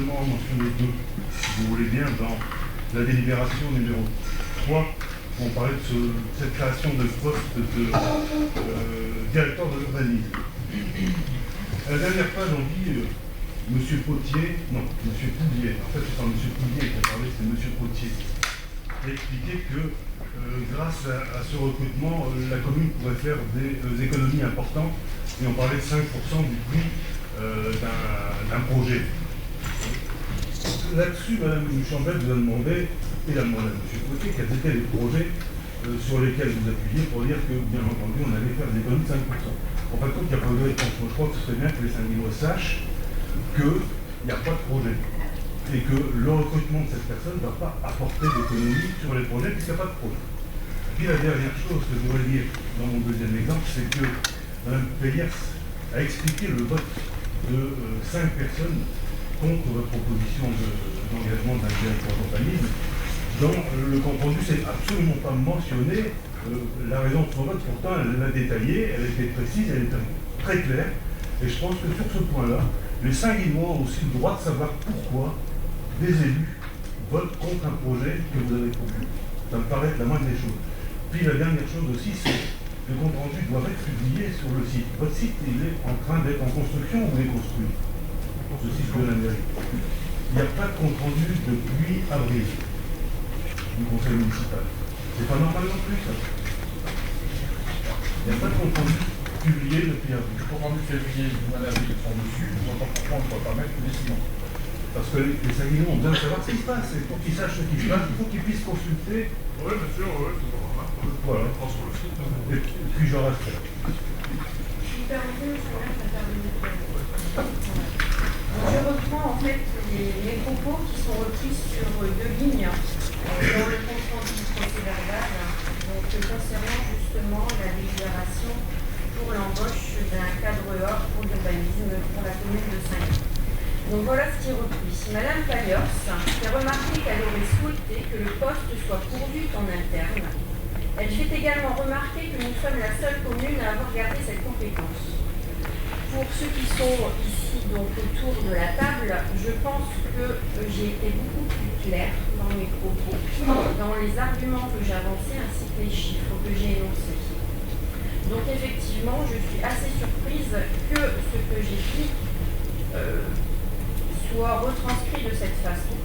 simplement en mentionner deux, si vous voulez bien, dans la délibération numéro 3, où on parlait de cette création de poste de directeur de l'urbanisme. À la dernière page, on dit Monsieur Potier, non, Monsieur Poulier, en fait c'est pas Monsieur Poulier qui a parlé, c'est Monsieur Potier, qui a expliqué que grâce à ce recrutement, la commune pourrait faire des économies importantes, et on parlait de 5% du prix d'un projet. Là-dessus, Mme Chambel vous a demandé, et la demandé à M. Potier, quels étaient les projets sur lesquels vous appuyez pour dire que, bien entendu, on allait faire des économies de 5%. En fin de compte, il n'y a pas de réponse. Je crois que ce serait bien que les Saint-Guinois sachent qu'il n'y a pas de projet. Et que le recrutement de cette personne ne va pas apporter d'économies sur les projets puisqu'il n'y a pas de projet. Puis la dernière chose que je voudrais dire dans mon deuxième exemple, c'est que Mme Payers a expliqué le vote de 5 personnes contre votre proposition d'engagement d'un directeur d'urbanisme. Dans le compte rendu, c'est absolument pas mentionné la raison de son vote. Pourtant, elle l'a détaillée, elle était précise, elle était très claire. Et je pense que sur ce point-là, les Saint-Guinois ont aussi le droit de savoir pourquoi des élus votent contre un projet que vous avez proposé. Ça me paraît être la moindre des choses. Puis la dernière chose aussi, c'est que le compte rendu doit être publié sur le site. Votre site, il est en train d'être en construction ou il est construit? Ce site de la mairie. Il n'y a pas de compte rendu depuis avril du conseil municipal. C'est pas normal non plus, ça. Il n'y a pas de compte rendu publié depuis avril. Le compte rendu février, madame, ils sont dessus. Je vois pas pourquoi on ne pourrait pas mettre les ciments. Parce que les Saguinois ont besoin de savoir ce qui se passe. Et pour qu'ils sachent ce qui se passe, il faut qu'ils puissent consulter. Oui, bien sûr, oui, c'est normal. Voilà. On prend sur le site. Et puis je reste là. Je reprends en fait les propos qui sont repris sur deux lignes dans le compte rendu du procès verbal, donc concernant justement la délibération pour l'embauche d'un cadreur pour l'urbanisme pour la commune de Saint-Guy. Donc voilà ce qui est repris. Madame Payers fait remarquer qu'elle aurait souhaité que le poste soit pourvu en interne. Elle fait également remarquer que nous sommes la seule commune à avoir gardé cette compétence. Pour ceux qui sont ici donc autour de la table, je pense que j'ai été beaucoup plus claire dans mes propos, dans les arguments que j'ai avancés ainsi que les chiffres que j'ai énoncés. Donc effectivement, je suis assez surprise que ce que j'ai dit soit retranscrit de cette façon.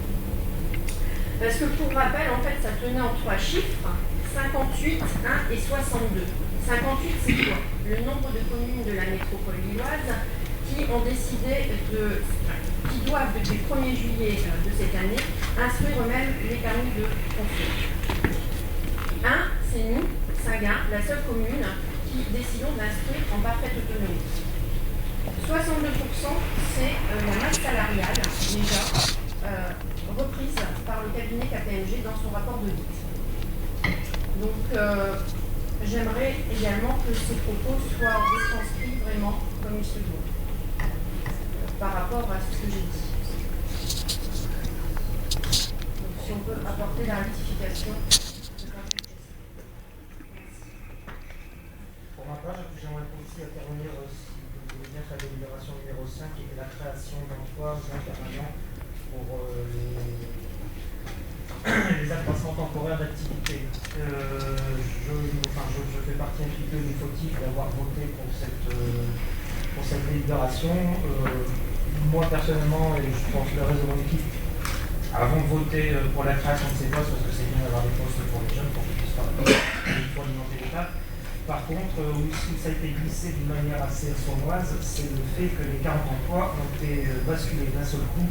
Parce que pour rappel, en fait, ça tenait en 3 chiffres, 58, 1 et 62. 58, c'est quoi? Le nombre de communes de la métropole lilloise qui ont décidé qui doivent depuis le 1er juillet de cette année instruire eux-mêmes les permis de construire. 1, c'est nous, Saint-Guin, la seule commune qui décidons d'instruire en parfaite autonomie. 62%, c'est la masse salariale déjà reprise par le cabinet KPMG dans son rapport d'audit. Donc, j'aimerais également que ces propos soient retranscrits vraiment comme il se doit, par rapport à ce que j'ai dit. Donc, si on peut apporter la rectification. Pour ma part, j'aimerais aussi intervenir, si vous voulez bien, sur la délibération numéro 5, qui est la création d'emplois permanents pour les accroissements temporaires d'activité. Je fais partie un petit peu du fautif d'avoir voté pour cette délibération. Moi, personnellement, et je pense le reste de mon équipe, avons voté pour la création de ces postes parce que c'est bien d'avoir des postes pour les jeunes, pour qu'ils puissent alimenter l'État. Par contre, où ça a été glissé d'une manière assez sournoise, c'est le fait que les 40 emplois ont été basculés d'un seul coup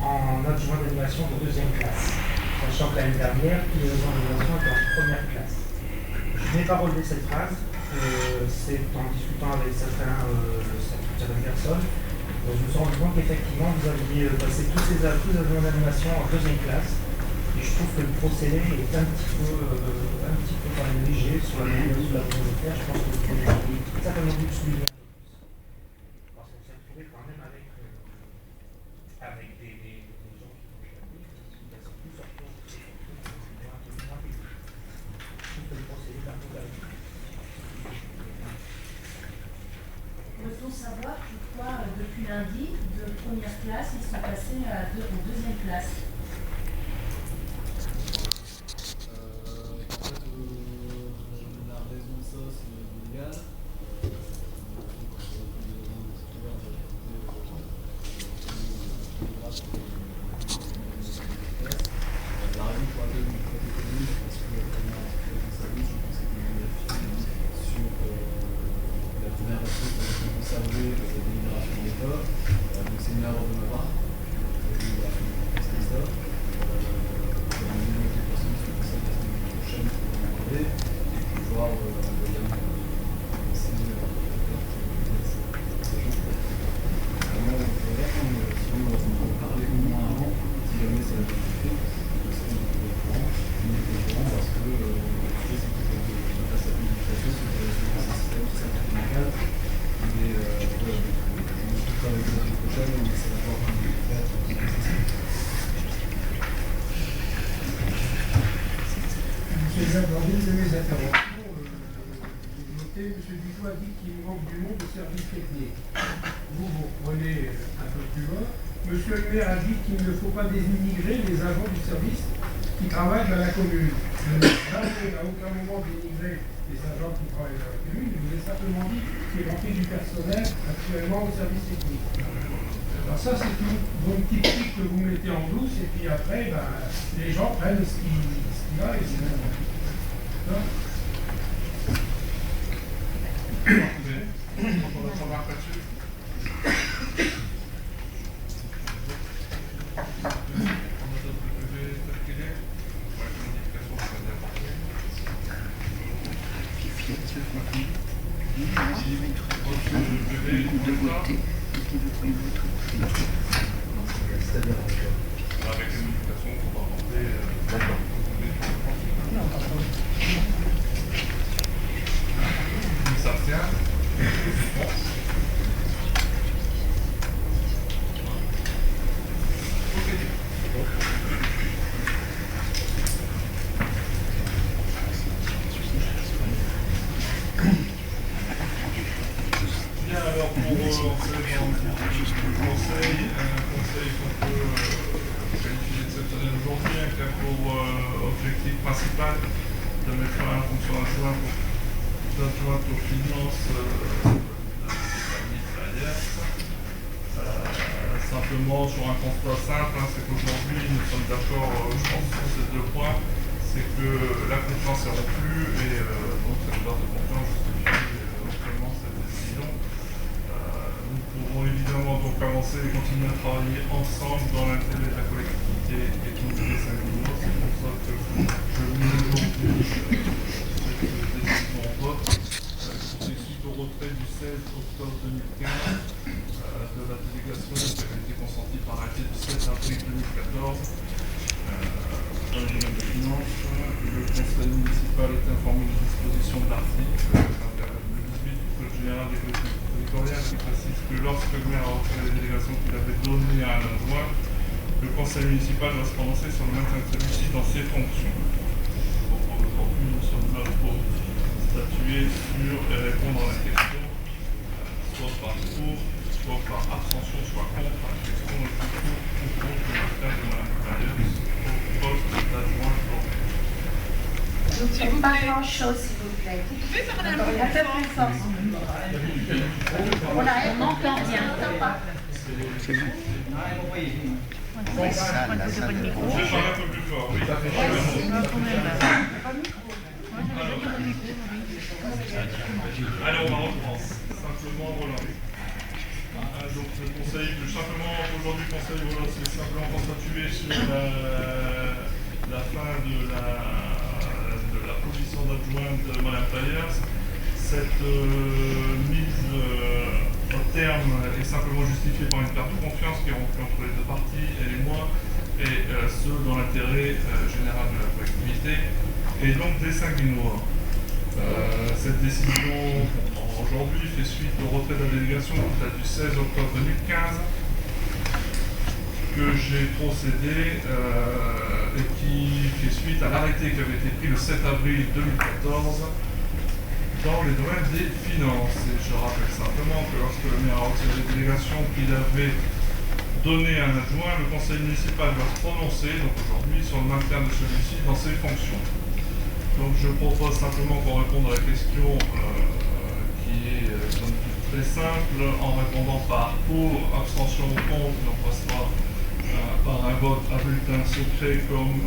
en adjoint d'animation de 2e classe. Sachant que l'année dernière, tous les agents d'animation étaient en 1re classe. Je n'ai pas relevé cette phrase, c'est en discutant avec certaines personnes, je me suis rendu compte qu'effectivement vous aviez passé tous les agents d'animation en 2e classe, et je trouve que le procédé est un petit peu quand même léger sur la manière de le faire. Je pense que vous pouvez certainement dû souligner. Parce qu'on s'est retrouvé quand même avec des gens qui font chaque plus sortant. Je trouve que le procédé est un peu galère. Peut-on savoir pourquoi, depuis lundi, de 1re classe, ils sont passés passer au deuxième place. La raison de ça, c'est légal. La raison pour laquelle on est connu, parce que comme on a service, je pense que sur la première aspect pour conserver la délibération de l'État. Donc c'est une erreur de ma part. C'est ça. On a mis des personnes sur cette prochaine pour en parler et pouvoir vraiment commencer ces gens. Vraiment, si on en parler au moins avant, si jamais ça a été fait, parce qu'on est au courant, parce que c'est la stabilisation, c'est le système certificat, mais voilà, avec la semaine prochaine, on essaie d'avoir un peu de faire. Dans une de mes interventions, M. Duclos a dit qu'il manque du monde au service technique. Vous reprenez un peu plus loin. M. le maire a dit qu'il ne faut pas dénigrer les agents du service qui travaillent dans la commune. Je n'ai à aucun moment dénigré les agents qui travaillent dans la commune. Je vous ai simplement dit qu'il manquait du personnel actuellement au service technique. Alors ça, c'est une bonne petite trick que vous mettez en douce, et puis après, les gens prennent ce qui va et c'est bon. On va là-dessus. Avec les modifications qu'on va apporter, il s'abstient. Bien, alors pour entrer dans le conseil qu'on peut qualifier d'exceptionnel aujourd'hui, qui a pour objectif principal de mettre en fonction d'adjointe aux finances simplement sur un constat simple, c'est qu'aujourd'hui nous sommes d'accord, je pense, sur ces deux points, c'est que la confiance est rompue et donc cette part de confiance justifie éventuellement cette décision. Nous pourrons évidemment donc avancer et continuer à travailler ensemble dans l'intérêt de la collectivité et de nos Saint-Guillaume. C'est pour ça que je mets aujourd'hui cette décision en vote. C'est suite au retrait du 16 octobre 2015 de la délégation qui avait été consentie par arrêté du 7 avril 2014 dans le domaine des finances. Le conseil municipal est informé des dispositions de l'article 18 du Code général des collectivités territoriales qui précise que lorsque le maire a retiré les délégations qu'il avait données à un adjoint, le conseil municipal doit se prononcer sur le maintien de celui-ci dans ses fonctions. Aujourd'hui, nous sommes là pour statuer sur et répondre à la question, soit par pour, soit par abstention, soit contre la question du pour ou contre le maintien de Mme Carrière au poste d'adjoint. Donc, pas grand-chose, s'il vous plaît. Vous pouvez parler un peu plus fort. Voilà, on n'entend rien. On n'entend pas. Je vais parler un peu plus fort, oui. Allez, on va reprendre. Simplement, voilà. Donc le conseil, simplement aujourd'hui le conseil, voilà, c'est simplement pour statuer sur la fin de la position d'adjointe de Mme Taillers. Cette mise au terme est simplement justifiée par une perte de confiance qui est rompue entre les deux parties, elle et moi, et ce dans l'intérêt général de la collectivité et donc des Saint-Guinois. Cette décision aujourd'hui fait suite au retrait de la délégation qui date du 16 octobre 2015 que j'ai procédé et qui fait suite à l'arrêté qui avait été pris le 7 avril 2014 dans les domaines des finances. Et je rappelle simplement que lorsque le maire a retiré les délégations qu'il avait donné un adjoint, le conseil municipal doit se prononcer, donc aujourd'hui, sur le maintien de celui-ci dans ses fonctions. Donc je propose simplement qu'on réponde à la question qui est très simple, en répondant par pour, abstention ou contre, on passera par un vote à bulletin secret comme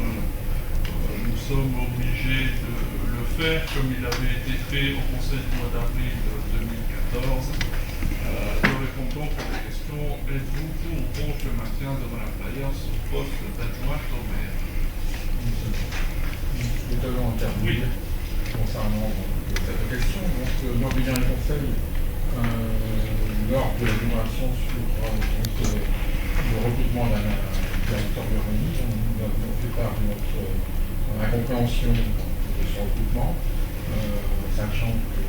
nous sommes obligés de le faire, comme il avait été fait au conseil du mois d'avril 2014. Je réponds donc à la question, êtes-vous pour ou contre le maintien de Mme Players au poste d'adjointe au maire? Nous avons intervenir concernant cette question. Donc, l'Ordre du Conseil, lors de la délibération sur le recrutement d'un directeur d'urbanisme, nous avons fait part de notre incompréhension de ce recrutement, sachant que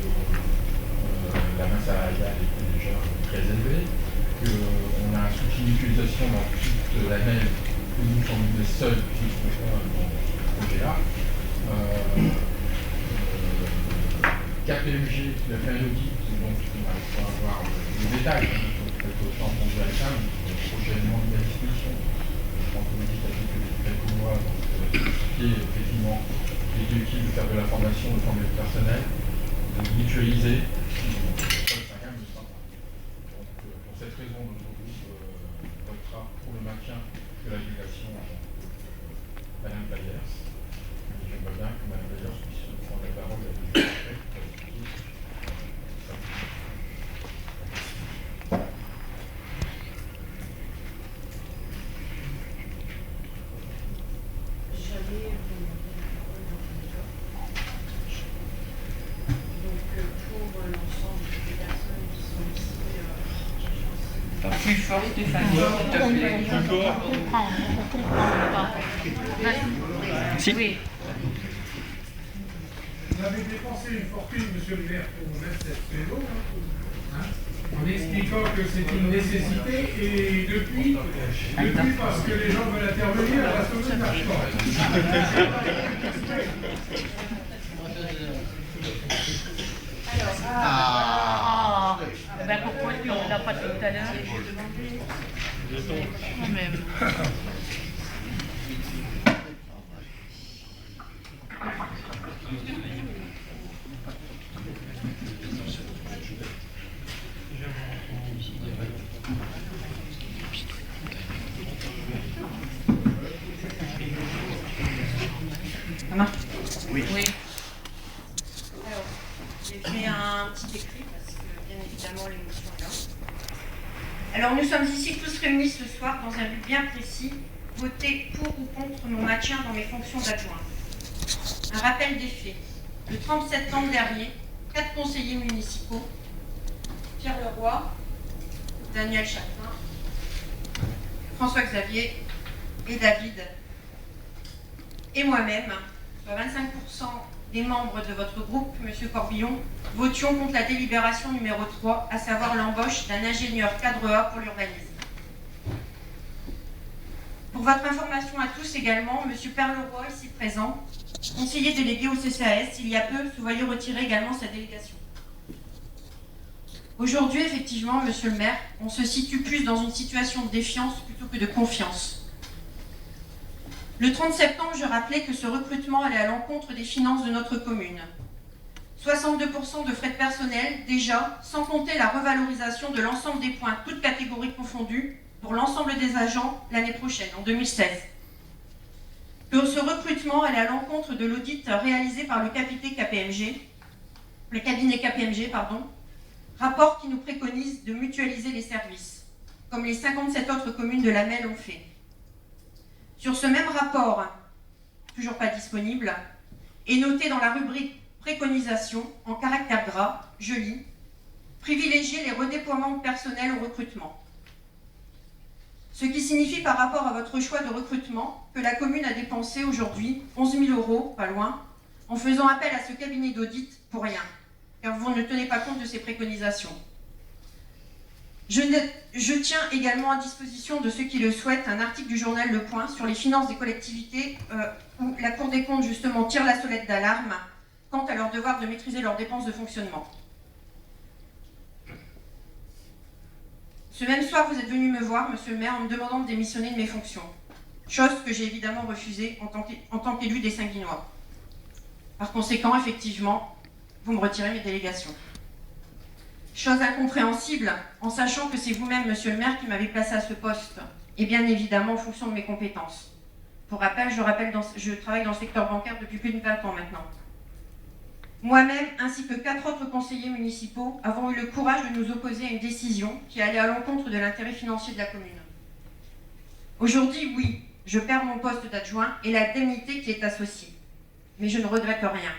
la masse salariale était déjà très élevée, qu'on a un souci d'utilisation dans toute l'année, que nous sommes les seuls qui sont dans ce projet-là. KPMG qui a fait un audit, donc on va avoir les détails, quelque temps pour vous ça, prochainement mis à disposition. Je pense que l'audit a fait quelques mois, donc qui est effectivement les deux équipes de faire de la formation, de former le personnel, de mutualiser. Pour cette raison, notre groupe votera pour le maintien de la délégation à Mme Players. J'aimerais bien que Mme Players puisse prendre la parole à Plus fort, Stéphane, s'il te plaît. Si. Oui. Vous avez dépensé une fortune, monsieur le maire, pour mettre cette vélo, en expliquant que c'est une nécessité, et depuis, parce que les gens veulent intervenir, elle va sauver de l'argent. Ben pourquoi tu ne l'as pas tout à l'heure? Quand même. Ça marche? Oui. Oui. Alors, j'ai fait un petit écrit parce que bien évidemment l'émotion est là. Alors nous sommes ici tous réunis ce soir dans un but bien précis, voter pour ou contre mon maintien dans mes fonctions d'adjoint. Un rappel des faits. Le 30 septembre dernier, 4 conseillers municipaux, Pierre Leroy, Daniel Chapin, François Xavier et David, et moi-même, soit 25% des membres de votre groupe, M. Corbillon, votions contre la délibération numéro 3, à savoir l'embauche d'un ingénieur cadre A pour l'urbanisme. Pour votre information à tous également, M. Perleroy, ici présent, conseiller délégué au CCAS, il y a peu, se voyait retirer également sa délégation. Aujourd'hui, effectivement, Monsieur le maire, on se situe plus dans une situation de défiance plutôt que de confiance. Le 30 septembre, je rappelais que ce recrutement allait à l'encontre des finances de notre commune. 62% de frais de personnel, déjà, sans compter la revalorisation de l'ensemble des points, toutes catégories confondues, pour l'ensemble des agents l'année prochaine, en 2016. Que ce recrutement allait à l'encontre de l'audit réalisé par le cabinet KPMG, rapport qui nous préconise de mutualiser les services, comme les 57 autres communes de la MEL ont fait. Sur ce même rapport, toujours pas disponible, est noté dans la rubrique préconisation, en caractère gras, je lis, privilégier les redéploiements de personnel au recrutement. Ce qui signifie par rapport à votre choix de recrutement que la commune a dépensé aujourd'hui 11 000 €, pas loin, en faisant appel à ce cabinet d'audit pour rien, car vous ne tenez pas compte de ces préconisations. Je tiens également à disposition de ceux qui le souhaitent un article du journal Le Point sur les finances des collectivités où la Cour des comptes justement tire la sonnette d'alarme quant à leur devoir de maîtriser leurs dépenses de fonctionnement. Ce même soir, vous êtes venu me voir, monsieur le maire, en me demandant de démissionner de mes fonctions. Chose que j'ai évidemment refusée en tant qu'élu des Saint-Guinois. Par conséquent, effectivement, vous me retirez mes délégations. Chose incompréhensible, en sachant que c'est vous-même, monsieur le maire, qui m'avez placé à ce poste, et bien évidemment en fonction de mes compétences. Pour rappel, je travaille dans le secteur bancaire depuis plus de 20 ans maintenant. Moi-même, ainsi que 4 autres conseillers municipaux, avons eu le courage de nous opposer à une décision qui allait à l'encontre de l'intérêt financier de la commune. Aujourd'hui, oui, je perds mon poste d'adjoint et l'indemnité qui est associée. Mais je ne regrette rien.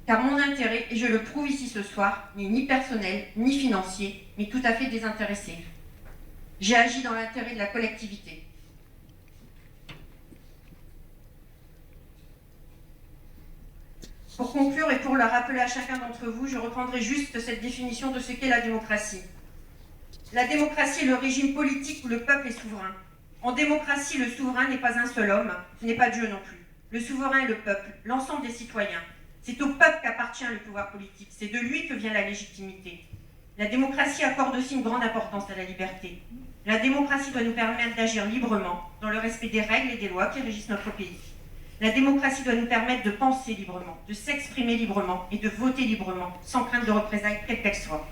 Car mon intérêt, et je le prouve ici ce soir, n'est ni personnel, ni financier, mais tout à fait désintéressé. J'ai agi dans l'intérêt de la collectivité. Pour conclure et pour le rappeler à chacun d'entre vous, je reprendrai juste cette définition de ce qu'est la démocratie. La démocratie est le régime politique où le peuple est souverain. En démocratie, le souverain n'est pas un seul homme, ce n'est pas Dieu non plus. Le souverain est le peuple, l'ensemble des citoyens. C'est au peuple qu'appartient le pouvoir politique, c'est de lui que vient la légitimité. La démocratie accorde aussi une grande importance à la liberté. La démocratie doit nous permettre d'agir librement, dans le respect des règles et des lois qui régissent notre pays. La démocratie doit nous permettre de penser librement, de s'exprimer librement et de voter librement, sans crainte de représailles, quelles qu'elles soient.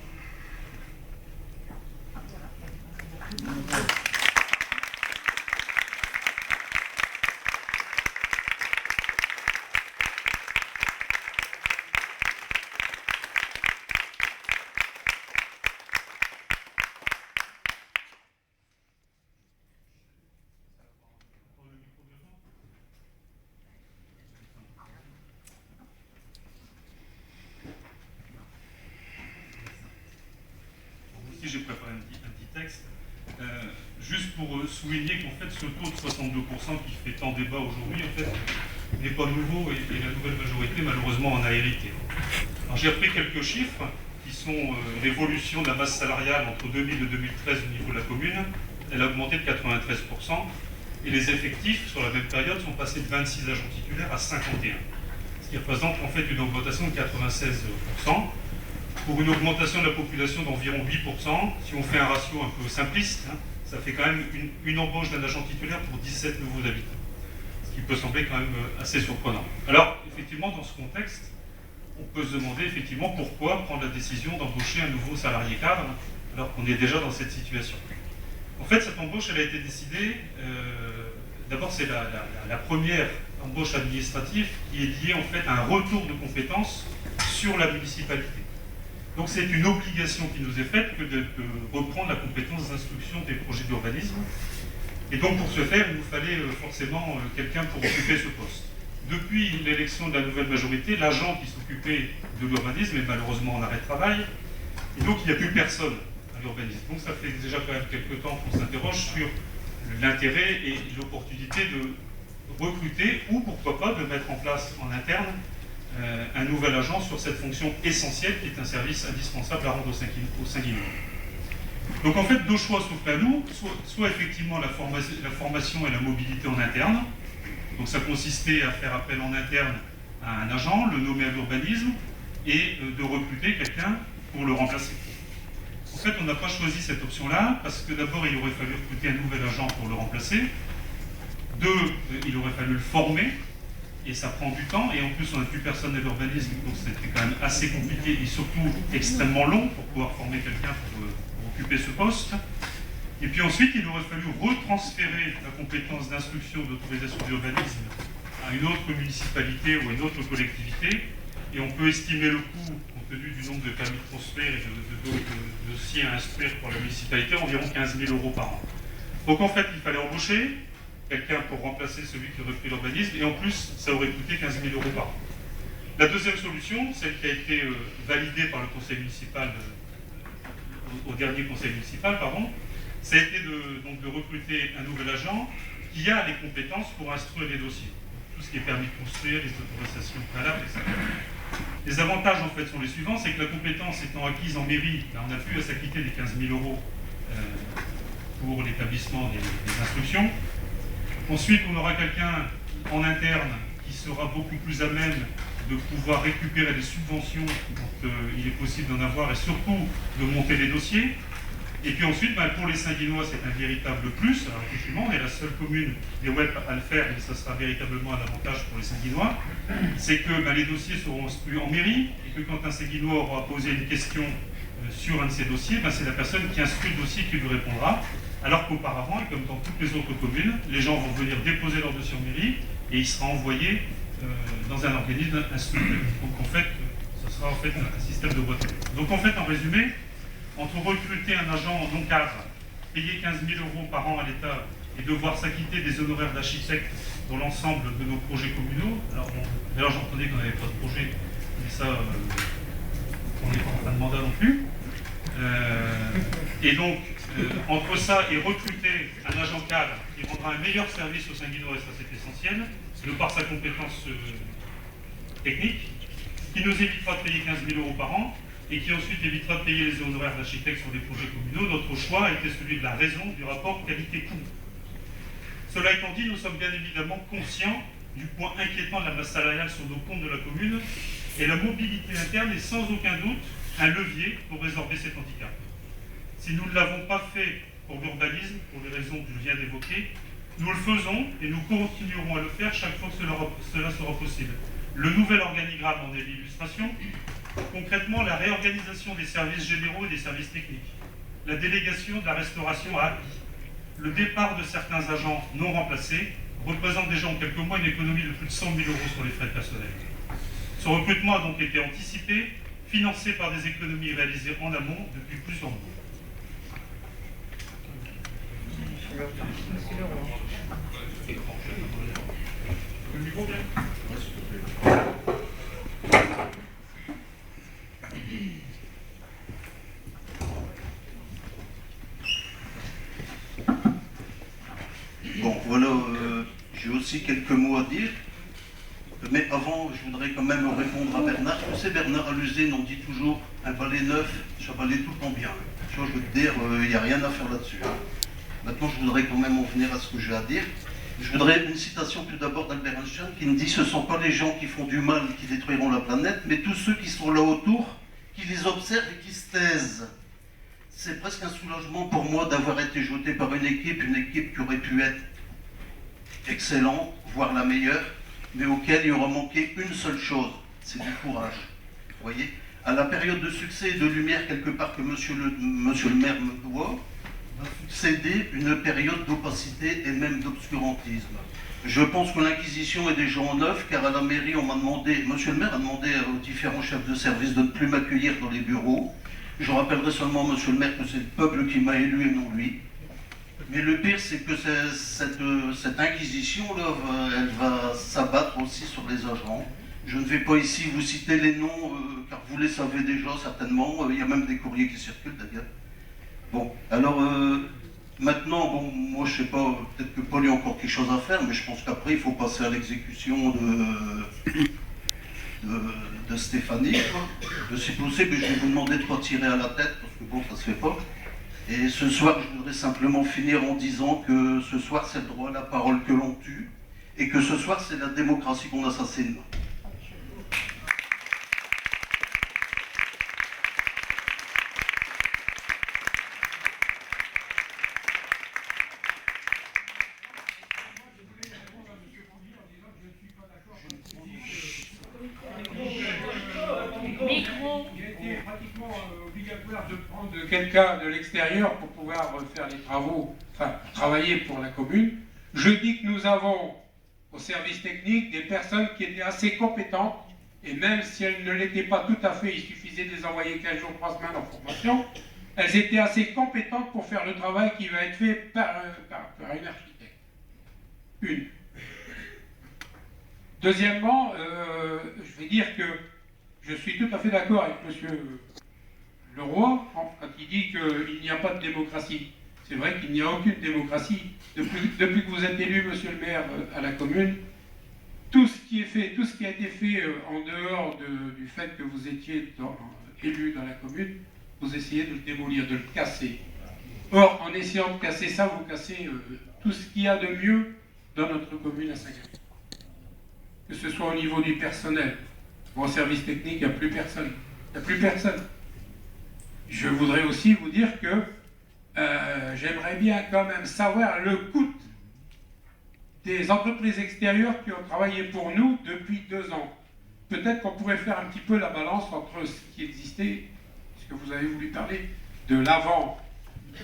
J'ai préparé un petit texte, juste pour souligner qu'en fait ce taux de 62% qui fait tant débat aujourd'hui, en fait, n'est pas nouveau et la nouvelle majorité malheureusement en a hérité. Alors j'ai appris quelques chiffres qui sont l'évolution de la masse salariale entre 2000 et 2013 au niveau de la commune. Elle a augmenté de 93% et les effectifs sur la même période sont passés de 26 agents titulaires à 51, ce qui représente en fait une augmentation de 96%. Pour une augmentation de la population d'environ 8%, si on fait un ratio un peu simpliste, ça fait quand même une embauche d'un agent titulaire pour 17 nouveaux habitants. Ce qui peut sembler quand même assez surprenant. Alors, effectivement, dans ce contexte, on peut se demander effectivement pourquoi prendre la décision d'embaucher un nouveau salarié cadre alors qu'on est déjà dans cette situation. En fait, cette embauche, elle a été décidée, d'abord c'est la première embauche administrative qui est liée en fait à un retour de compétences sur la municipalité. Donc c'est une obligation qui nous est faite que de reprendre la compétence d'instruction des projets d'urbanisme. Et donc pour ce faire, il nous fallait forcément quelqu'un pour occuper ce poste. Depuis l'élection de la nouvelle majorité, l'agent qui s'occupait de l'urbanisme est malheureusement en arrêt de travail. Et donc il n'y a plus personne à l'urbanisme. Donc ça fait déjà quand même quelques temps qu'on s'interroge sur l'intérêt et l'opportunité de recruter ou pourquoi pas de mettre en place en interne un nouvel agent sur cette fonction essentielle qui est un service indispensable à rendre aux Saint-Guinois. Donc en fait, deux choix s'offrent à nous, soit effectivement la formation et la mobilité en interne. Donc ça consistait à faire appel en interne à un agent, le nommer à l'urbanisme et de recruter quelqu'un pour le remplacer. En fait, on n'a pas choisi cette option-là parce que d'abord, il aurait fallu recruter un nouvel agent pour le remplacer. Deux, il aurait fallu le former. Et ça prend du temps, et en plus on n'a plus personne à l'urbanisme, donc c'était quand même assez compliqué et surtout extrêmement long pour pouvoir former quelqu'un pour occuper ce poste. Et puis ensuite, il aurait fallu retransférer la compétence d'instruction d'autorisation d'urbanisme à une autre municipalité ou à une autre collectivité, et on peut estimer le coût, compte tenu du nombre de permis de construire et de dossiers à instruire pour la municipalité, environ 15 000 € par an. Donc en fait, il fallait embaucher quelqu'un pour remplacer celui qui aurait pris l'urbanisme, et en plus, ça aurait coûté 15 000 € par an. La deuxième solution, celle qui a été validée par le conseil municipal, au dernier conseil municipal, pardon, ça a été de recruter un nouvel agent qui a les compétences pour instruire les dossiers. Tout ce qui est permis de construire, les autorisations préalables, etc. Les avantages, en fait, sont les suivants, c'est que la compétence étant acquise en mairie, là, on n'a plus à s'acquitter des 15 000 € pour l'établissement des instructions. Ensuite, on aura quelqu'un en interne qui sera beaucoup plus à même de pouvoir récupérer des subventions quand il est possible d'en avoir et surtout de monter les dossiers. Et puis ensuite, pour les Saint-Guinois, c'est un véritable plus. Alors effectivement, on est la seule commune des WEP à le faire, et ça sera véritablement un avantage pour les Saint-Guinois. C'est que les dossiers seront instruits en mairie, et que quand un Saint-Guinois aura posé une question sur un de ces dossiers, c'est la personne qui instruit le dossier qui lui répondra. Alors qu'auparavant, et comme dans toutes les autres communes, les gens vont venir déposer leur dossier en mairie, et il sera envoyé dans un organisme instructeur. Donc en fait, ce sera en fait un système de boîte. Donc en fait, en résumé, entre recruter un agent non cadre, payer 15 000 € par an à l'État et devoir s'acquitter des honoraires d'architecte dans l'ensemble de nos projets communaux. Alors, d'ailleurs, j'entendais qu'on n'avait pas de projet, mais ça, on n'est pas en fin de mandat non plus. Et donc, entre ça et recruter un agent cadre qui rendra un meilleur service aux Saint-Guinois, et ça c'est essentiel, de par sa compétence technique, qui nous évitera de payer 15 000 € par an, et qui ensuite évitera de payer les honoraires d'architectes sur des projets communaux. Notre choix a été celui de la raison du rapport qualité-coût. Cela étant dit, nous sommes bien évidemment conscients du point inquiétant de la masse salariale sur nos comptes de la commune, et la mobilité interne est sans aucun doute un levier pour résorber cet handicap. Si nous ne l'avons pas fait pour l'urbanisme, pour les raisons que je viens d'évoquer, nous le faisons et nous continuerons à le faire chaque fois que cela sera possible. Le nouvel organigramme en est l'illustration. Concrètement, la réorganisation des services généraux et des services techniques, la délégation de la restauration à API, le départ de certains agents non remplacés représente déjà en quelques mois une économie de plus de 100 000 € sur les frais personnels. Ce recrutement a donc été anticipé, financé par des économies réalisées en amont depuis plusieurs mois. Le micro bien. Bon, voilà, j'ai aussi quelques mots à dire. Mais avant, je voudrais quand même répondre à Bernard. Tu sais, Bernard, à l'usine, on dit toujours un balai neuf, ça balai tout le temps bien. Tu vois, je veux te dire, il n'y a rien à faire là-dessus. Hein. Maintenant, je voudrais quand même en venir à ce que j'ai à dire. Je voudrais une citation tout d'abord d'Albert Einstein qui me dit « Ce ne sont pas les gens qui font du mal qui détruiront la planète, mais tous ceux qui sont là autour, qui les observent et qui se taisent. » C'est presque un soulagement pour moi d'avoir été jeté par une équipe qui aurait pu être excellente, voire la meilleure, mais auquel il aura manqué une seule chose, c'est du courage. Vous voyez, à la période de succès et de lumière quelque part que monsieur le maire me doit, va succéder une période d'opacité et même d'obscurantisme. Je pense que l'Inquisition est déjà en œuvre, car à la mairie, on m'a demandé, monsieur le maire a demandé aux différents chefs de service de ne plus m'accueillir dans les bureaux. Je rappellerai seulement, monsieur le maire, que c'est le peuple qui m'a élu et non lui. Mais le pire, c'est que cette inquisition-là, elle va s'abattre aussi sur les agents. Je ne vais pas ici vous citer les noms, car vous les savez déjà certainement. Il y a même des courriers qui circulent d'ailleurs. Bon, alors maintenant, bon, moi je sais pas, peut-être que Paul a encore quelque chose à faire, mais je pense qu'après il faut passer à l'exécution de Stéphanie, quoi. Si possible, je vais vous demander de ne pas tirer à la tête, parce que bon, ça se fait pas. Et ce soir, je voudrais simplement finir en disant que ce soir, c'est le droit à la parole que l'on tue, et que ce soir, c'est la démocratie qu'on assassine. Quelqu'un de l'extérieur pour pouvoir faire les travaux, enfin travailler pour la commune. Je dis que nous avons au service technique des personnes qui étaient assez compétentes, et même si elles ne l'étaient pas tout à fait, il suffisait de les envoyer 15 jours, 3 semaines en formation, elles étaient assez compétentes pour faire le travail qui va être fait par une architecte. Une. Deuxièmement, je vais dire que je suis tout à fait d'accord avec monsieur Leroy, quand il dit qu'il n'y a pas de démocratie. C'est vrai qu'il n'y a aucune démocratie. Depuis que vous êtes élu, monsieur le maire, à la commune, tout ce qui est fait, tout ce qui a été fait en dehors du fait que vous étiez élu dans la commune, vous essayez de le démolir, de le casser. Or, en essayant de casser ça, vous cassez tout ce qu'il y a de mieux dans notre commune à Saint-Gall. Que ce soit au niveau du personnel, ou en service technique, il n'y a plus personne. Il n'y a plus personne. Je voudrais aussi vous dire que j'aimerais bien quand même savoir le coût des entreprises extérieures qui ont travaillé pour nous depuis 2 ans. Peut-être qu'on pourrait faire un petit peu la balance entre ce qui existait, puisque vous avez voulu parler de l'avant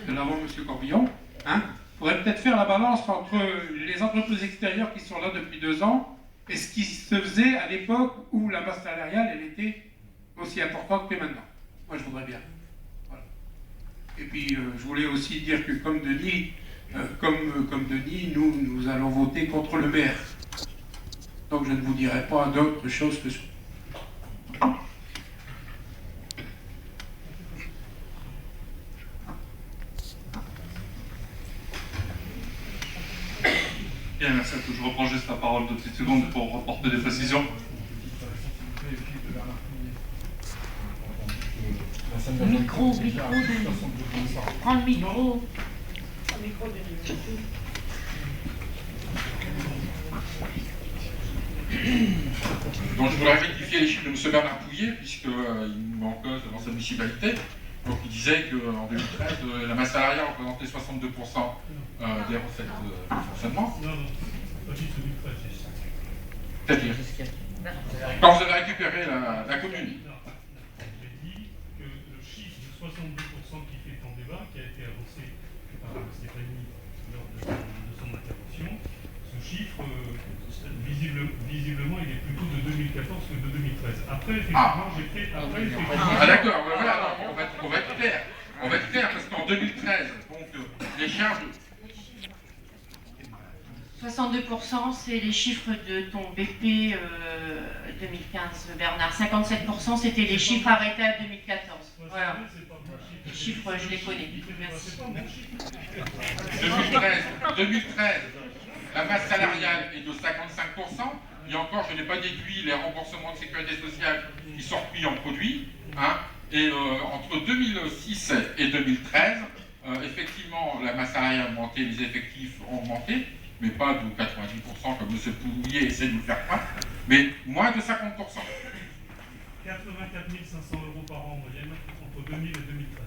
M. Corbillon. Hein, il faudrait peut-être faire la balance entre les entreprises extérieures qui sont là depuis 2 ans et ce qui se faisait à l'époque où la masse salariale elle était aussi importante que maintenant. Moi, je voudrais bien. Voilà. Et puis, je voulais aussi dire que comme Denis, nous allons voter contre le maire. Donc, je ne vous dirai pas d'autre chose que ça. Bien, merci à tous. Je reprends juste la parole 2 petites secondes pour reporter des précisions. Micro, prends le micro. Donc je voudrais rectifier les chiffres de M. Bernard Pouillet, puisqu'il nous manque dans sa municipalité. Donc il disait qu'en 2013, la masse salariale représentait 62% des recettes de fonctionnement. Non, pas dit 2013, c'est ça. C'est-à-dire quand vous avez récupéré la commune. J'ai dit que le chiffre de 62% qui fait tant débat, qui a été avancé par Stéphanie lors de son intervention, ce chiffre, visiblement, il est plutôt de 2014 que de 2013. Après, effectivement, j'ai fait... D'accord, voilà, on va être clair. On va être clair, parce qu'en 2013, donc, les charges... 62%, c'est les chiffres de ton BP 2015, Bernard. 57%, c'était les chiffres arrêtés à 2014. Voilà. Les chiffres, je les connais. Merci. 2013, la masse salariale est de 55%. Et encore, je n'ai pas déduit les remboursements de sécurité sociale qui sont repris en produits. Hein. Et entre 2006 et 2013, effectivement, la masse salariale a augmenté, les effectifs ont augmenté, mais pas de 90% comme M. Pouillet essaie de nous faire croire, mais moins de 50%. 84 500 € par an en moyenne entre 2000 et 2013.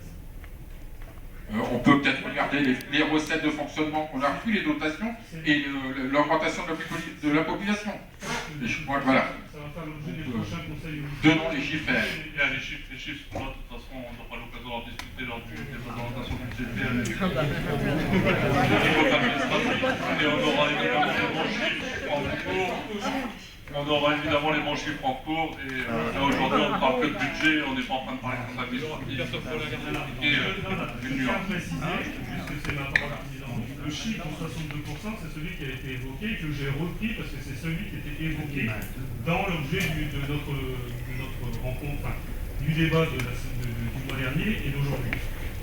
On peut peut-être regarder les recettes de fonctionnement qu'on a reçues, les dotations et l'augmentation de la population. Et je crois que voilà. Ça va faire l'objet des prochains conseils. Donnons les chiffres. Il y a les chiffres sont là, de toute façon, on n'aura pas l'occasion d'en discuter lors des présentations budgétaires. Et on aura évidemment les bons chiffres en cours. On aura évidemment les bons chiffres en cours. Et là aujourd'hui, on ne parle que de budget, on n'est pas en train de parler de comptabilité. Je tiens à préciser, puisque c'est ma parole présidente, le chiffre de 62%, c'est celui qui a été évoqué et que j'ai repris parce que c'est celui qui était évoqué dans l'objet de notre rencontre, enfin, du débat du mois dernier et d'aujourd'hui.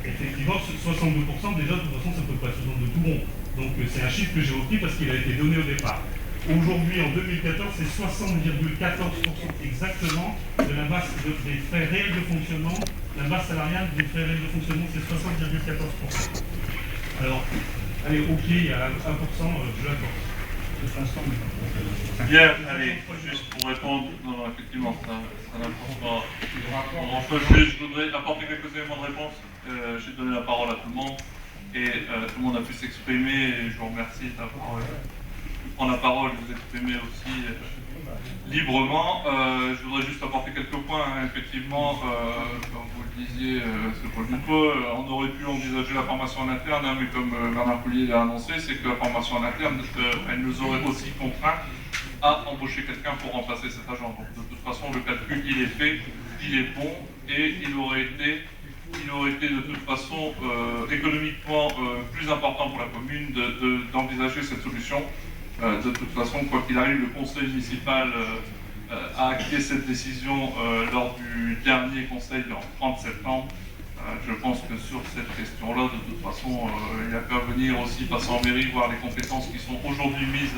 Effectivement, 62%, déjà, de toute façon, ça ne peut pas être 62 tout bon. Donc c'est un chiffre que j'ai repris parce qu'il a été donné au départ. Aujourd'hui, en 2014, c'est 60,14% exactement de la masse des frais réels de fonctionnement. La masse salariale des frais réels de fonctionnement, c'est 60,14%. Alors, allez, ok, il y a 1%, je l'accorde. Bien, allez, juste pour répondre, non, effectivement, ça n'importe pas. Enfin, je voudrais apporter quelques éléments de réponse. J'ai donné la parole à tout le monde et tout le monde a pu s'exprimer et je vous remercie d'avoir prendre la parole et vous exprimer aussi librement. Je voudrais juste apporter quelques points. Hein. Effectivement, comme vous le disiez, c'est Paul Duclos, on aurait pu envisager la formation en interne, hein, mais comme Bernard Pouillet l'a annoncé, c'est que la formation en interne, elle nous aurait aussi contraint à embaucher quelqu'un pour remplacer cet agent. Donc de toute façon, le calcul, il est fait, il est bon, et il aurait été de toute façon économiquement plus important pour la commune d'envisager cette solution. De toute façon, quoi qu'il arrive, le conseil municipal a acté cette décision lors du dernier conseil en 30 septembre. Je pense que sur cette question-là, de toute façon, il n'y a qu'à venir aussi passer en mairie, voir les compétences qui sont aujourd'hui mises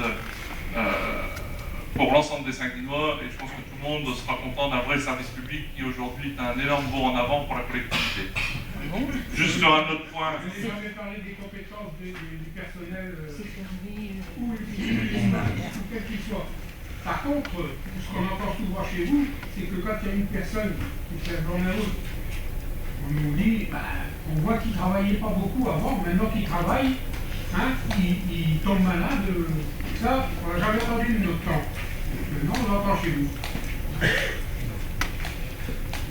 pour l'ensemble des Saint-Guinois. Et je pense que tout le monde sera content d'un vrai service public qui aujourd'hui est un énorme bond en avant pour la collectivité. Juste sur un autre point. Vous avez parlé des compétences du personnel ou quel qu'il soit. Par contre, ce qu'on entend souvent chez vous, c'est que quand il y a une personne qui fait un burn-out On nous dit, on voit qu'ils ne travaillaient pas beaucoup avant, maintenant qu'ils travaillent, hein, ils tombent malades. Ça, on n'a jamais entendu de notre temps. Maintenant, on l'entend chez vous.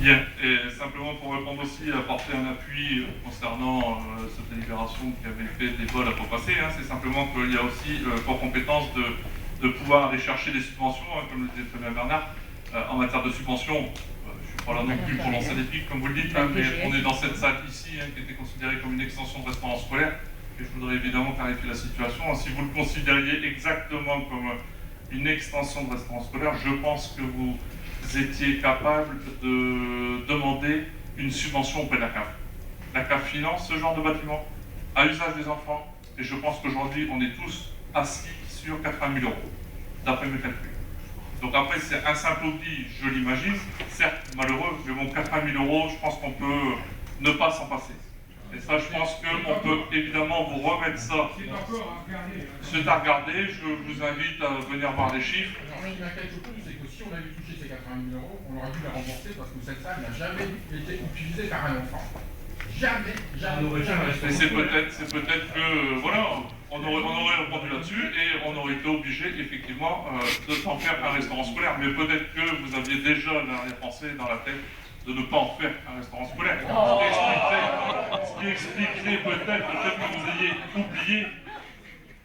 Bien, et simplement pour répondre aussi, apporter un appui concernant cette délibération qui avait fait débat la fois passée, hein, c'est simplement qu'il y a aussi pour compétence de pouvoir aller chercher des subventions, hein, comme le disait très bien Bernard, en matière de subventions. Je ne suis pas là non plus pour lancer des pics, comme vous le dites, hein, mais on est dans cette salle ici, hein, qui était considérée comme une extension de restaurant scolaire, et je voudrais évidemment clarifier la situation. Si vous le considériez exactement comme une extension de restaurant scolaire, je pense que vous étiez capable de demander une subvention auprès de la CAF. La CAF finance ce genre de bâtiment à usage des enfants, et je pense qu'aujourd'hui on est tous assis sur 80 000 €, d'après mes calculs. Donc après c'est un simple oubli, je l'imagine, certes malheureux, mais bon 80 000 €, je pense qu'on peut ne pas s'en passer. Et ça, je pense qu'on peut évidemment vous remettre ça. C'est à regarder. Je vous invite à venir voir les chiffres. Alors, ce qui m'inquiète surtout, c'est que si on avait touché ces 80 000 €, on aurait dû les rembourser parce que cette salle n'a jamais été utilisée par un enfant. Jamais. Et c'est peut-être que, voilà, on aurait répondu là-dessus et on aurait été obligé, effectivement, de s'en faire un restaurant scolaire. Mais peut-être que vous aviez déjà l'arrière-pensée dans la tête de ne pas en faire un restaurant scolaire. Ce qui expliquerait peut-être que vous ayez oublié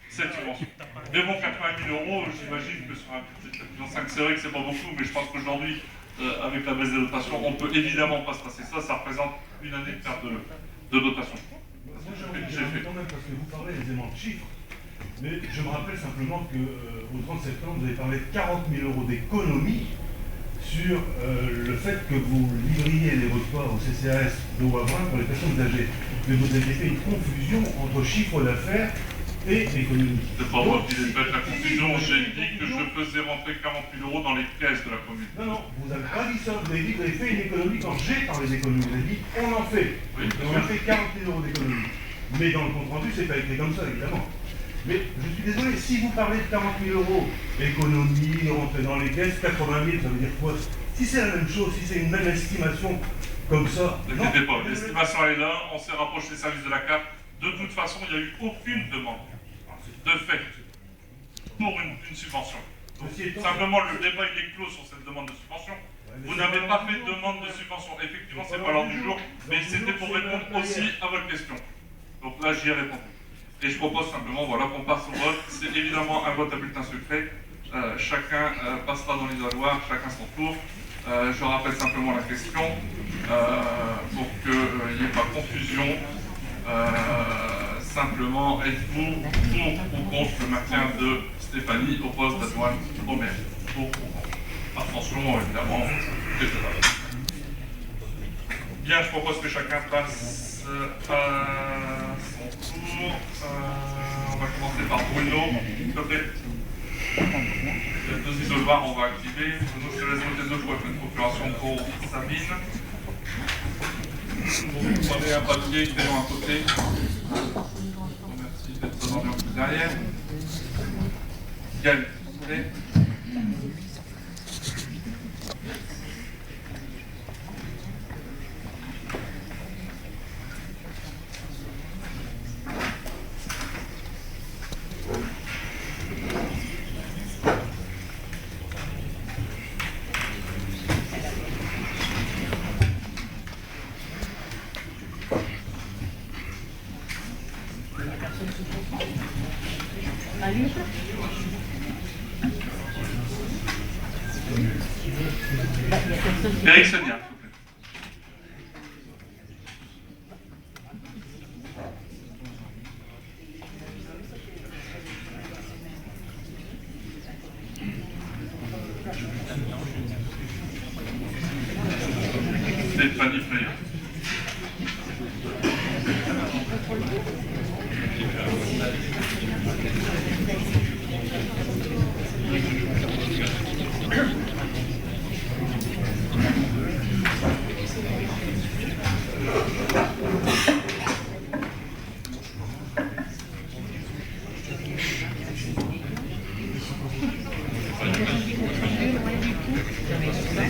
cette subvention. Mais bon, 80 000 €, j'imagine que sur un petit 4,5 millions, c'est vrai que c'est pas beaucoup, mais je pense qu'aujourd'hui, avec la baisse des dotations, on ne peut évidemment pas se passer ça. Ça représente une année de perte de dotation. J'ai fait quand même, parce que vous parlez aisément de chiffres, mais je me rappelle simplement qu'au 30 septembre, vous avez parlé de 40 000 € d'économie sur le fait que vous livriez les repas au CCAS de Wavrin pour les personnes âgées. Mais vous avez fait une confusion entre chiffre d'affaires et économie. C'est pas moi qui ai fait la confusion, j'ai dit que je faisais rentrer 40 000 € dans les caisses de la commune. Non, vous n'avez pas dit ça, vous avez dit que vous avez fait une économie quand j'ai parlé d'économie. Vous avez dit on en fait. Oui, on a fait 40 000 € d'économie. Mais dans le compte rendu, c'est pas écrit comme ça, évidemment. Mais je suis désolé, si vous parlez de 40 000 €, économie, rentrer dans les caisses, 80 000, ça veut dire quoi? Si c'est la même chose, si c'est une même estimation comme ça... Ne t'inquiétez pas, l'estimation elle est là, on s'est rapproché des services de la CAF. De toute façon, il n'y a eu aucune demande de fait pour une subvention. Donc, simplement, le débat il est clos sur cette demande de subvention. Vous n'avez pas fait de demande de subvention. Effectivement, c'est pas l'ordre du jour, mais c'était pour répondre aussi à votre question. Donc là, j'y ai répondu. Et je propose simplement qu'on passe au vote. C'est évidemment un vote à bulletin secret. Chacun passera dans l'isoloir, chacun son tour. Je rappelle simplement la question pour qu'il n'y ait pas confusion. Simplement, êtes-vous pour ou contre le maintien de Stéphanie au poste d'adjointe au maire? Pour ou contre? Abstention, évidemment, c'est faisable. Bien, je propose que chacun passe à son tour. On va commencer par Bruno, s'il te plaît. Les deux isoloirs, on va activer. Bruno, je te laisse voter deux fois une procuration pour Sabine. Vous prenez un papier, crayon à côté. Merci d'être présent un peu derrière. Gaël, s'il vous plaît. Eric Sonia, s'il vous plaît. Stéphanie Fleyer.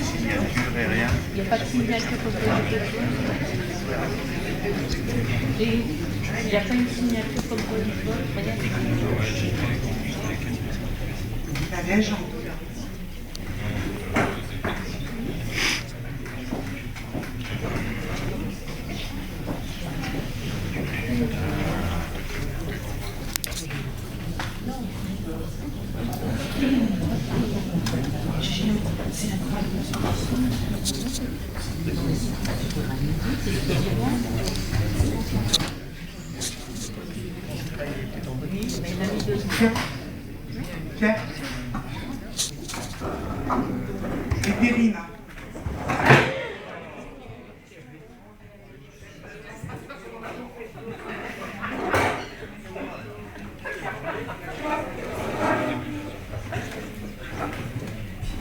signatures et rien. Il n'y a pas de signature pour le et il n'y a pas une signature pour le vote, rien. La légende. Tiens. Et Périna.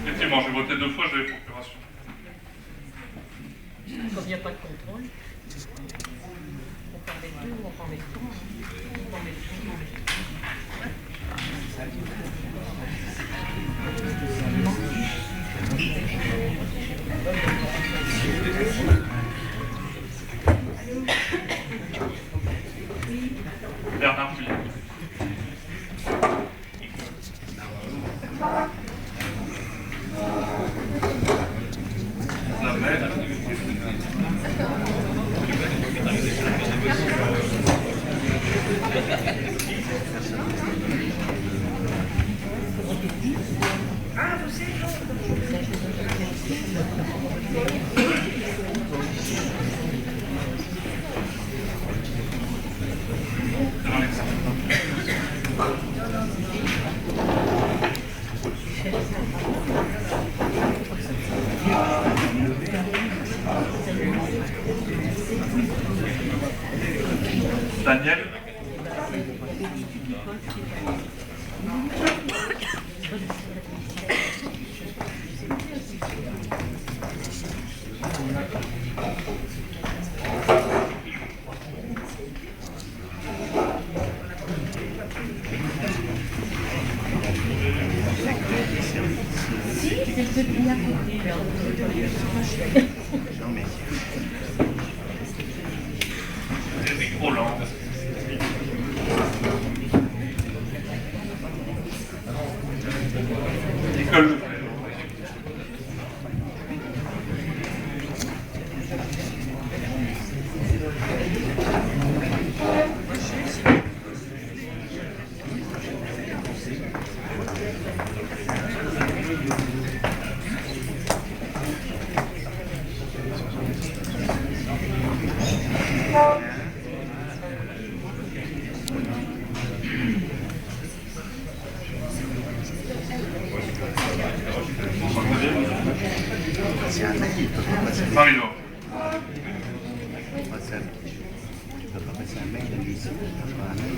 Effectivement, j'ai voté 2 fois, j'avais procuration. Comme il n'y a pas de contrôle, on prend les deux ou on prend les trois. On prend les deux. Bernard Puyet. Daniel. Éric Roland. Nicole Lefebvre. Marie-Laure. Tu peux pas passer un mail à lui ici, tu peux pas un mail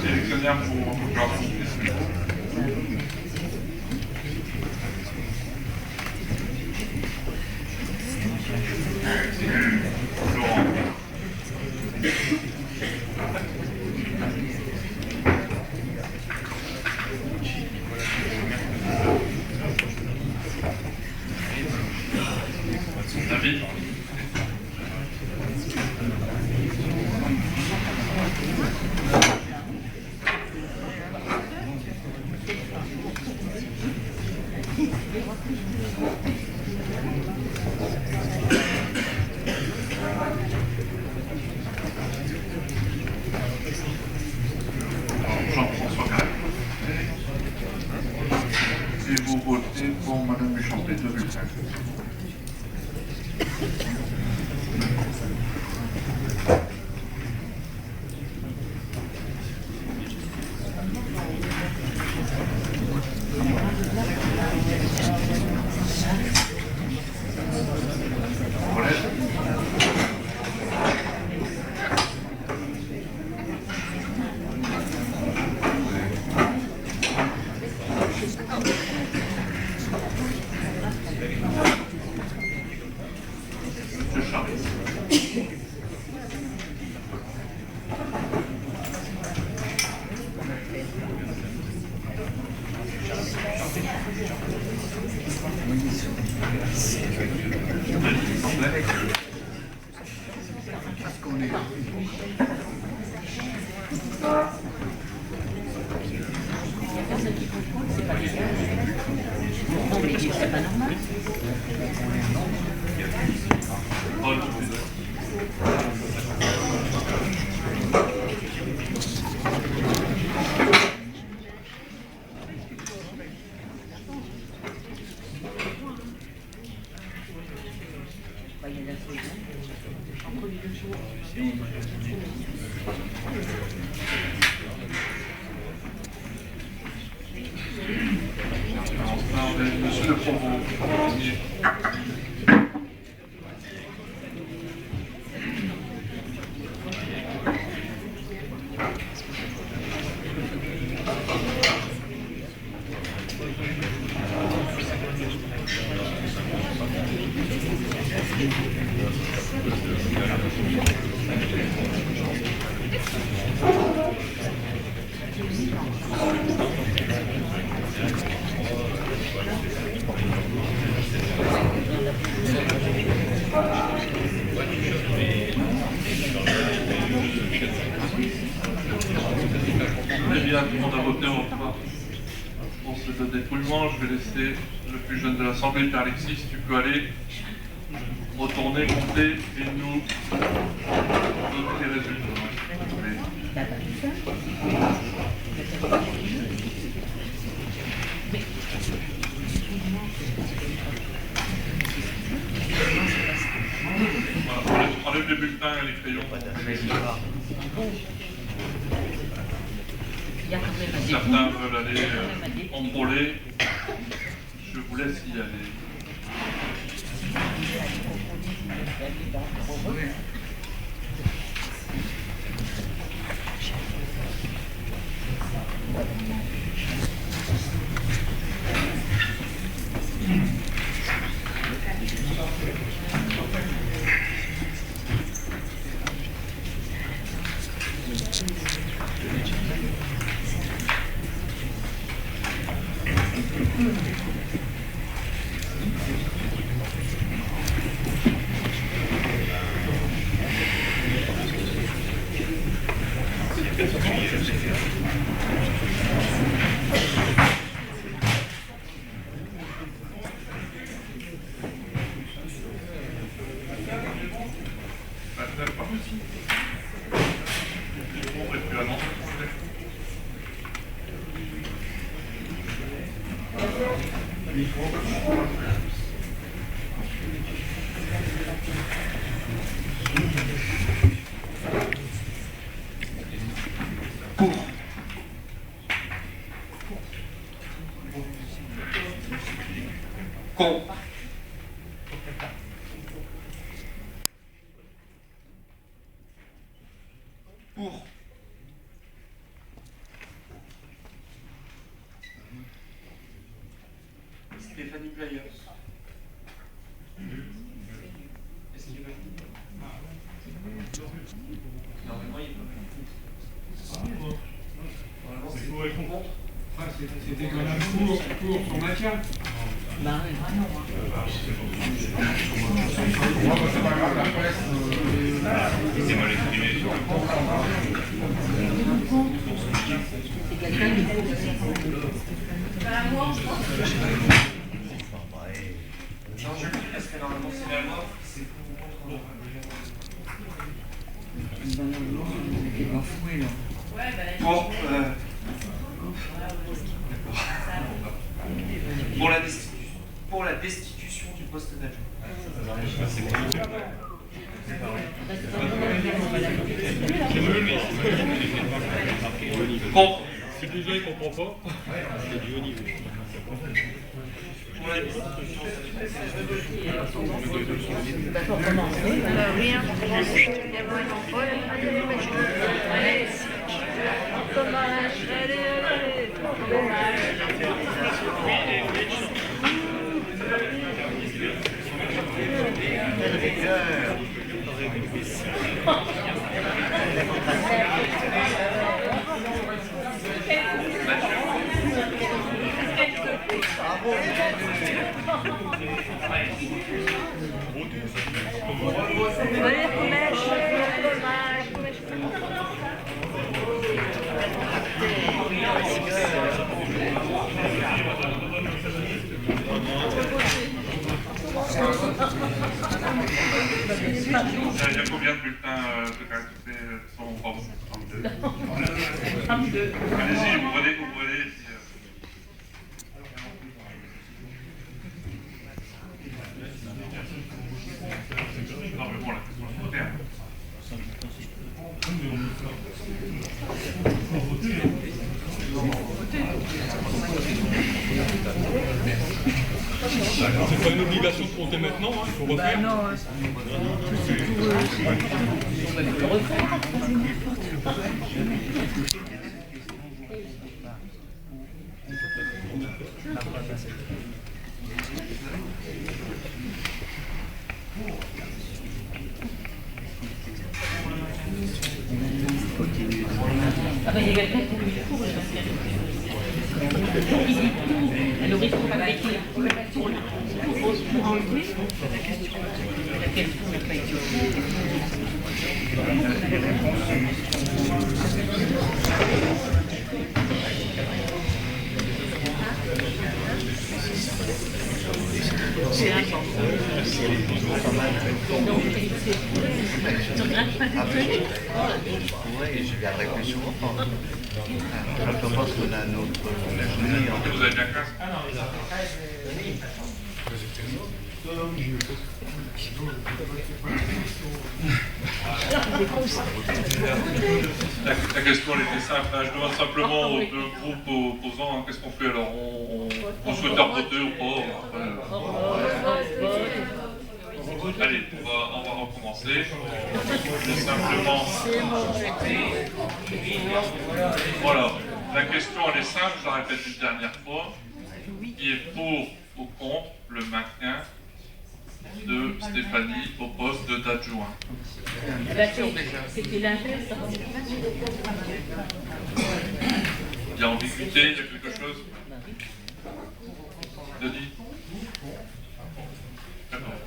Sélectionnaire pour procuration. Laurent. David. Jean-François Carré. Et vous votez pour Madame Duchampé 2005. Non, mais c'est pas normal. Monsieur le Provost. Eh bien, tout le monde a voté en repas. Pour se donner tout le monde, je vais laisser le plus jeune de l'Assemblée, Père Alexis, tu peux aller retourner, compter et nous donner les résultats. Voilà, enlève les bulletins et les crayons. Certains veulent aller contrôler. Je vous laisse y aller. Pour. Stéphanie Players. Est-ce qu'il va normalement, il est pas. Normalement, c'est pour et contre. C'était quand même pour son maintien. Bah oui, vraiment. C'est pas grave, la presse. C'est mal exprimé. C'est quelqu'un qui Non, je le dis parce que normalement, c'est la loi, c'est pour la destitution du poste d'adjoint. Contre. Si le gens ne comprend pas, c'est du haut niveau. Pour la destitution. Pour commencer, rien pour commencer. Allez, Bravo. Il y a combien de bulletins de qualité sont pas bons? 32. Allez-y, ouvrez. Non mais bon, la question est claire. C'est pas une obligation de compter maintenant, il faut refaire. Non, c'est pour refaire. Ah ben il y a quelqu'un qui lui court, elle aurait pour enlever la question n'a pas été c'est important. Oui, je viendrai plus souvent. Je pense qu'on a notre journée. Vous avez bien classe? La question elle était simple, je demande simplement aux deux groupes opposants qu'est-ce qu'on fait, alors on souhaite voter ou pas. Allez, on va recommencer. C'est simplement. Voilà, la question elle est simple, je la répète une dernière fois. Qui est pour ou contre le maintien de Stéphanie au poste d'adjoint? C'était l'inverse. Il y a ambiguïté, il y a quelque chose? Denis? D'accord.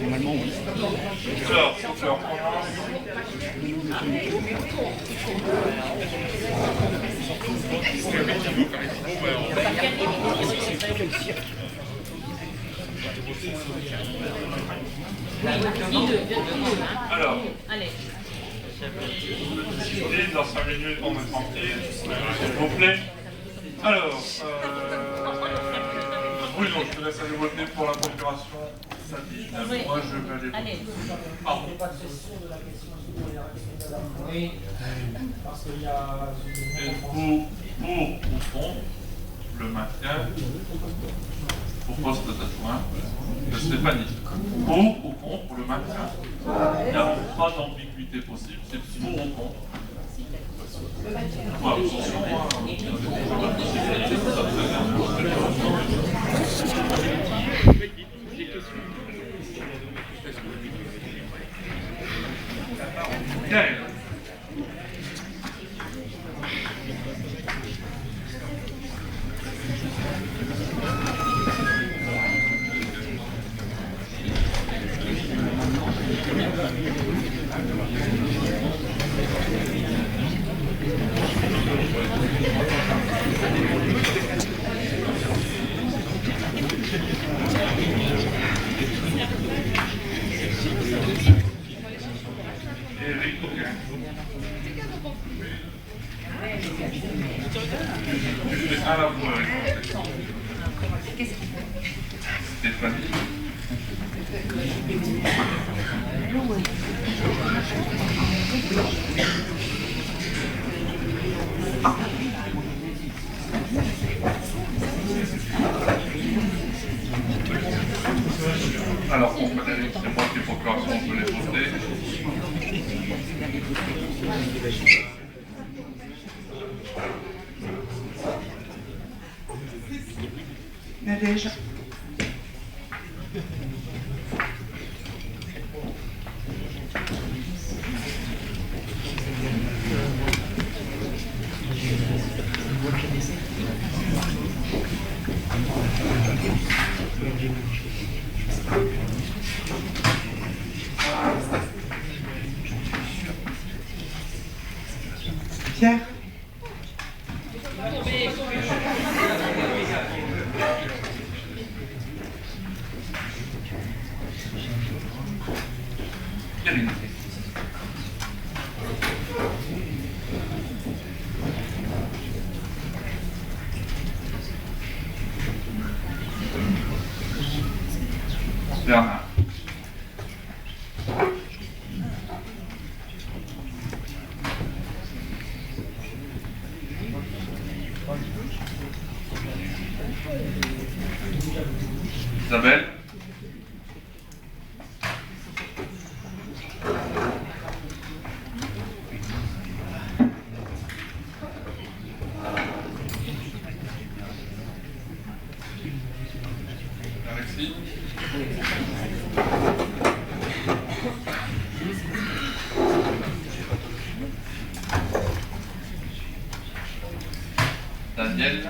Normalement, oui. Alors, alors, allez. Dans 5 minutes, on est tranquille, s'il vous plaît. Alors, oui, donc je te laisse aller voter pour la procuration. Moi, je vais aller voter. Pardon. Oui, parce qu'il y a... Pour ou contre le maintien au poste d'adjoint de Stéphanie. Pour ou contre le maintien. Il n'y a pas d'ambiguïté possible, c'est pour ou contre. Voilà, à la fois Stéphanie. Alors, on peut aller, c'est moi qui ai procuration, on peut les voter. Nadège. Pierre. Bernard. Isabelle. Alexis. Daniel.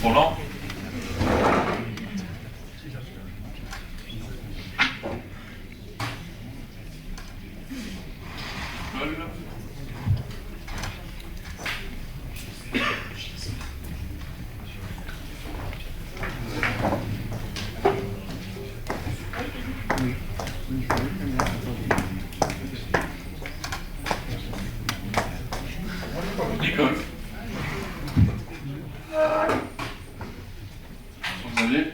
Roland. Paul. Nicole. Xavier.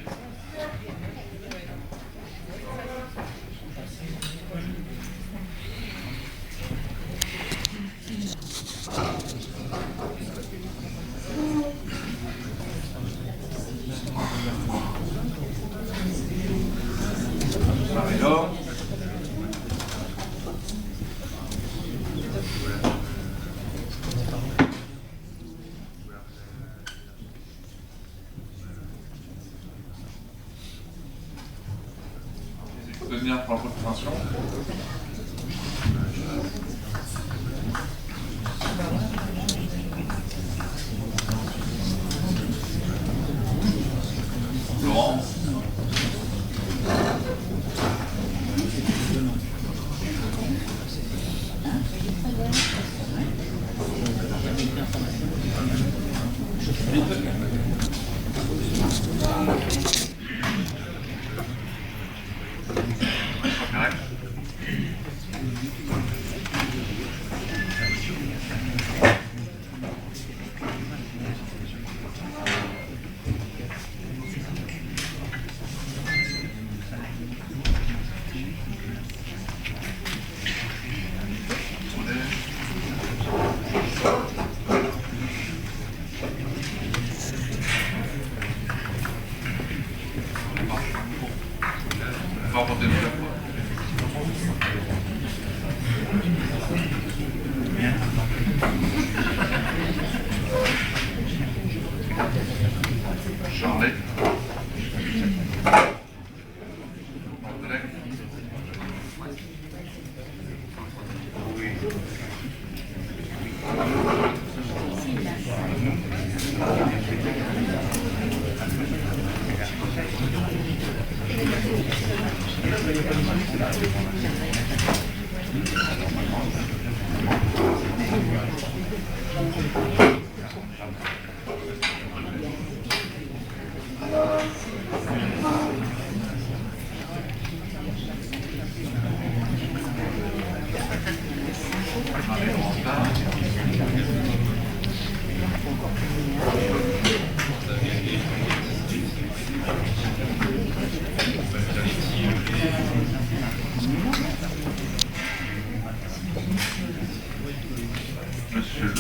Marie-Laure. Venir pour la proposition. Laurent. Charlotte. André. Monsieur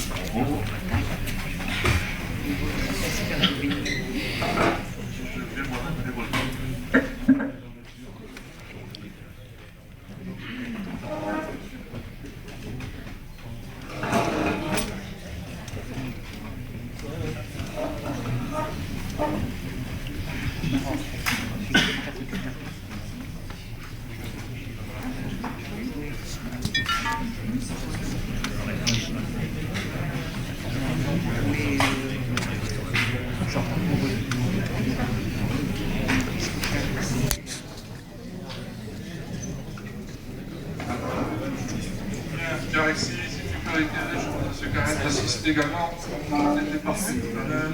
Ici, sécurité, je M. Carrette assiste également. C'était parfait tout à l'heure.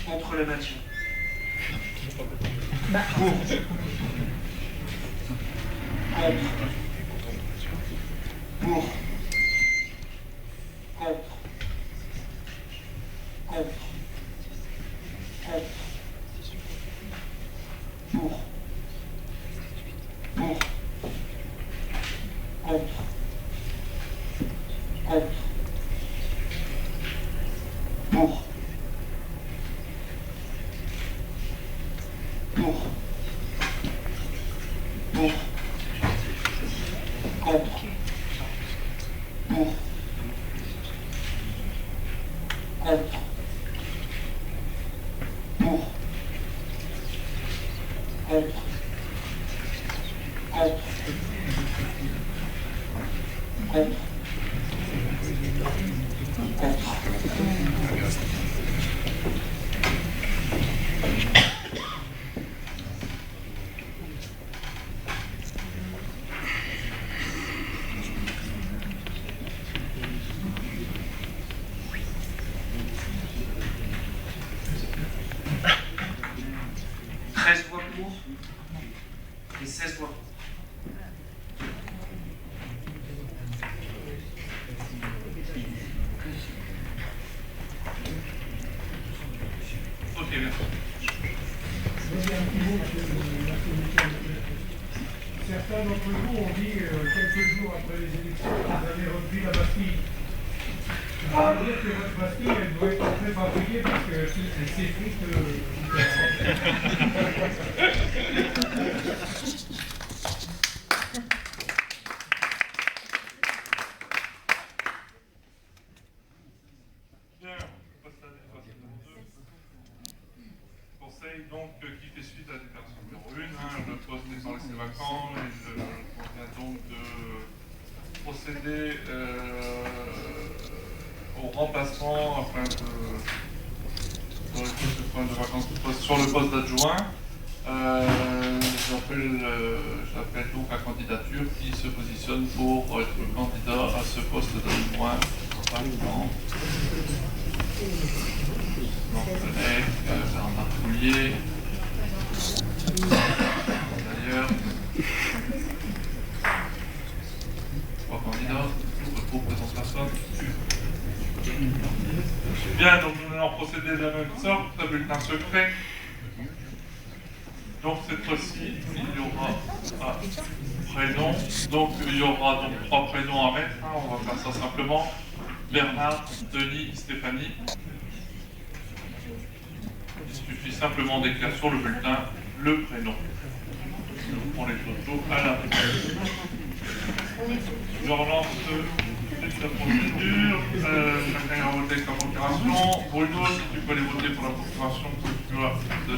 Contre le maintien. Pour. Contre. Pour. Contre. Contre. Contre. Pour. Pour. Contre. Contre. Pour. Pour. Pour. Contre. Pour. Contre. Pour. Contre. Contre. Contre. Et 16 voix. Ok, merci. Certains d'entre vous ont dit quelques jours après les élections que vous avez repris la Bastille. Ça veut dire que votre Bastille, elle doit être très fabriquée parce que elle s'effrite. Conseil donc qui fait suite à la déclaration numéro 1, le poste étant laissé vacant, il convient donc de procéder au remplacement afin de vacances de poste sur le poste d'adjoint. J'appelle donc la candidature qui se positionne pour être candidat à ce poste d'adjoint parlement. Mon collègue Bernard Poulier. D'ailleurs, 3 candidats, pour présenter personne. Bien, donc nous allons procéder de la même sorte, un bulletin secret. Donc cette fois-ci, il y aura un prénom. Donc il y aura donc 3 prénoms à mettre. On va faire ça simplement. Bernard, Denis, Stéphanie. Il suffit simplement d'écrire sur le bulletin le prénom. On prend les photos à la je relance toute la procédure. Chacun a voté avec la procuration. Bruno, si tu peux aller voter pour la procuration, tu as de